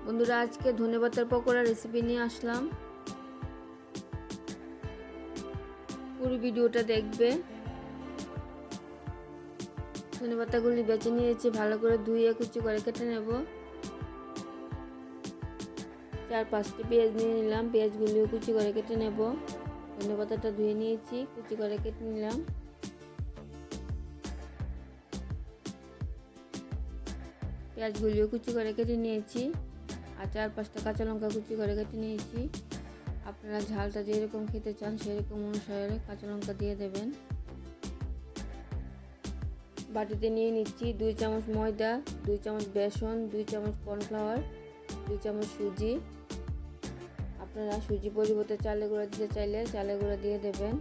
বন্ধুরা, আজকে ধনেপাতার পকোড়া রেসিপি নিয়ে আসলাম। পুরো ভিডিওটা দেখবে। ধনেপাতাগুলি বেছে নিয়েছি, ভালো করে ধুয়ে কুচি করে কেটে নেব। 4-5টি পেঁয়াজ নিয়ে নিলাম, পেঁয়াজগুলিও কুচি করে কেটে নেব। ধনেপাতাটা ধুয়ে নিয়েছি, কুচি করে কেটে নিলাম। পেঁয়াজগুলিও কুচি করে কেটে নিয়েছি, আর 4-5টা কাঁচা লঙ্কা কুচি করে কেটে নিয়েছি। আপনারা ঝালটা যেরকম খেতে চান সেরকম অনুসারে কাঁচা লঙ্কা দিয়ে দেবেন। বাটিতে নিয়ে নিচ্ছি 2 চামচ ময়দা, 2 চামচ বেসন, 2 চামচ কর্নফ্লাওয়ার, 2 চামচ সুজি। আপনারা সুজি পরিবর্তে চালের গুঁড়া দিতে চাইলে চালের গুঁড়া দিয়ে দেবেন।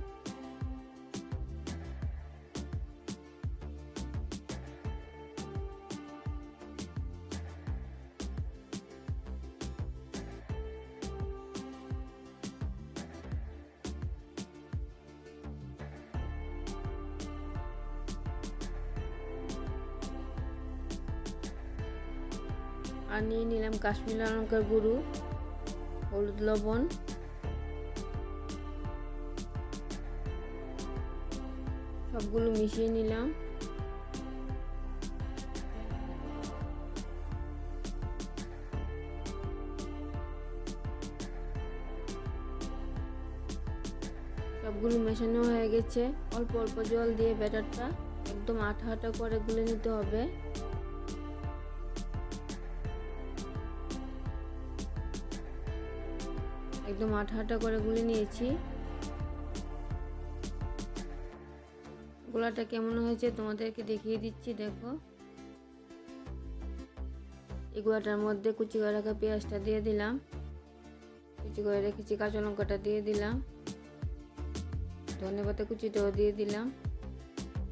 আর নিয়ে নিলাম কাশ্মীরি লাল লঙ্কার গুঁড়ো, হলুদ, লবণ। সবগুলো মিশিয়ে নিলাম। সবগুলো মেশানো হয়ে গেছে। অল্প অল্প জল দিয়ে ব্যাটারটা একদম আঠা আঠা করে গুলে নিতে হবে। একদম আঠা আঠা করে গুলে নিয়েছি। গোলাটা কেমন হয়েছে তোমাদেরকে দেখিয়ে দিচ্ছি, দেখো। এই গোলাটার মধ্যে কুচি করে রাখা পেঁয়াজটা দিয়ে দিলাম, কুচি করে রেখেছি কাঁচা লঙ্কাটা দিয়ে দিলাম, ধনেপাতা কুচিটাও দিয়ে দিলাম।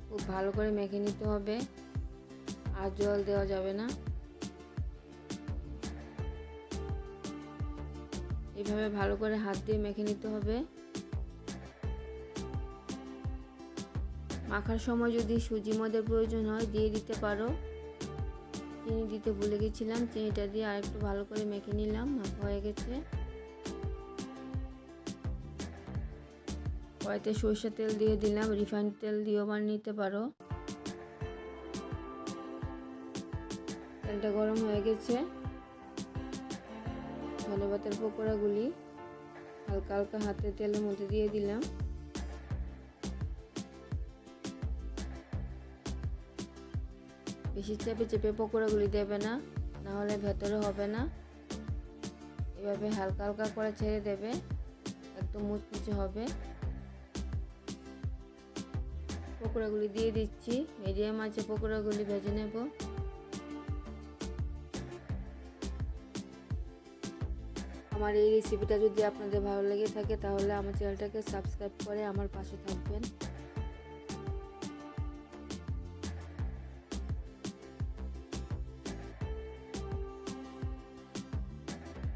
খুব ভালো করে মেখে নিতে হবে, আর জল দেওয়া যাবে না। এইভাবে ভালো করে হাত দিয়ে মেখে নিতে হবে। মাখার সময় যদি সুজি মদের প্রয়োজন হয় দিয়ে দিতে পারো। চিনি দিতে ভুলে গেছিলাম, চিনিটা দিয়ে আরেকটু ভালো করে মেখে নিলাম। মাখা হয়ে গেছে। কড়াইতে সরিষার তেল দিয়ে দিলাম, রিফাইন্ড তেল দিয়েও বানিয়ে নিতে পারো। তেলটা গরম হয়ে গেছে। ধনেপাতার পকোড়াগুলি হালকা হালকা হাতে তেলের মধ্যে দিয়ে দিলাম। বেশি চেপে চেপে পকোড়াগুলি দেবে না, না হলে ভেতরে হবে না। এভাবে হালকা হালকা করে ছেড়ে দেবে, একদম মুচমুচে হবে। পকোড়াগুলি দিয়ে দিচ্ছি, মিডিয়াম আঁচে পকোড়াগুলি ভেজে নেব। আমার এই রেসিপিটা যদি আপনাদের ভালো লেগে থাকে তাহলে আমার চ্যানেলটাকে সাবস্ক্রাইব করে আমার পাশে থাকবেন।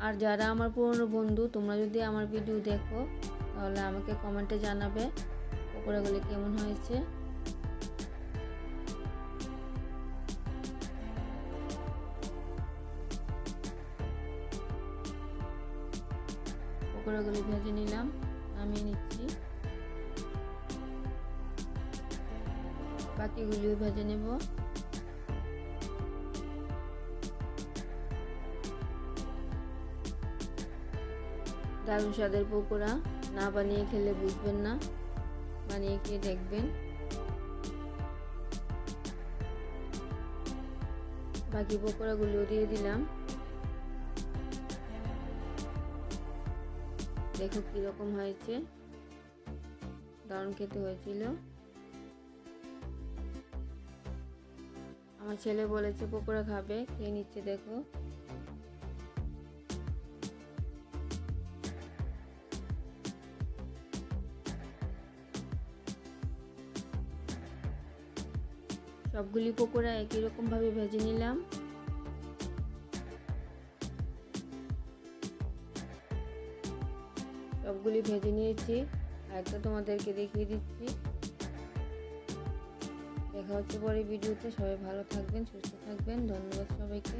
আর যারা আমার পুরনো বন্ধু, তোমরা যদি আমার ভিডিও দেখো তাহলে আমাকে কমেন্টে জানাবে পকোড়াগুলি কেমন হয়েছে। পকোড়াগুলি ভেজে নিলাম, নামিয়ে নিচ্ছি। বাকিগুলিও ভেজে নেব। দারুণ স্বাদের পকোড়া, না বানিয়ে খেলে বুঝবেন না, বানিয়ে খেয়ে দেখবেন। বাকি পকোড়াগুলিও দিয়ে দিলাম। দেখো কিরকম হয়েছে, দারুণ খেতে হয়েছিল। আমার ছেলে বলেছে পকোড়া খাবে, খেয়ে নিচ্ছে। দেখো সবগুলি পকোড়া একই রকম ভাবে ভেজে নিলাম। সবগুলি ভেজে নিয়েছি, আরেকটা তোমাদেরকে দেখিয়ে দিচ্ছি। দেখা হচ্ছে পরে ভিডিওতে। সবাই ভালো থাকবেন, সুস্থ থাকবেন। ধন্যবাদ সবাইকে।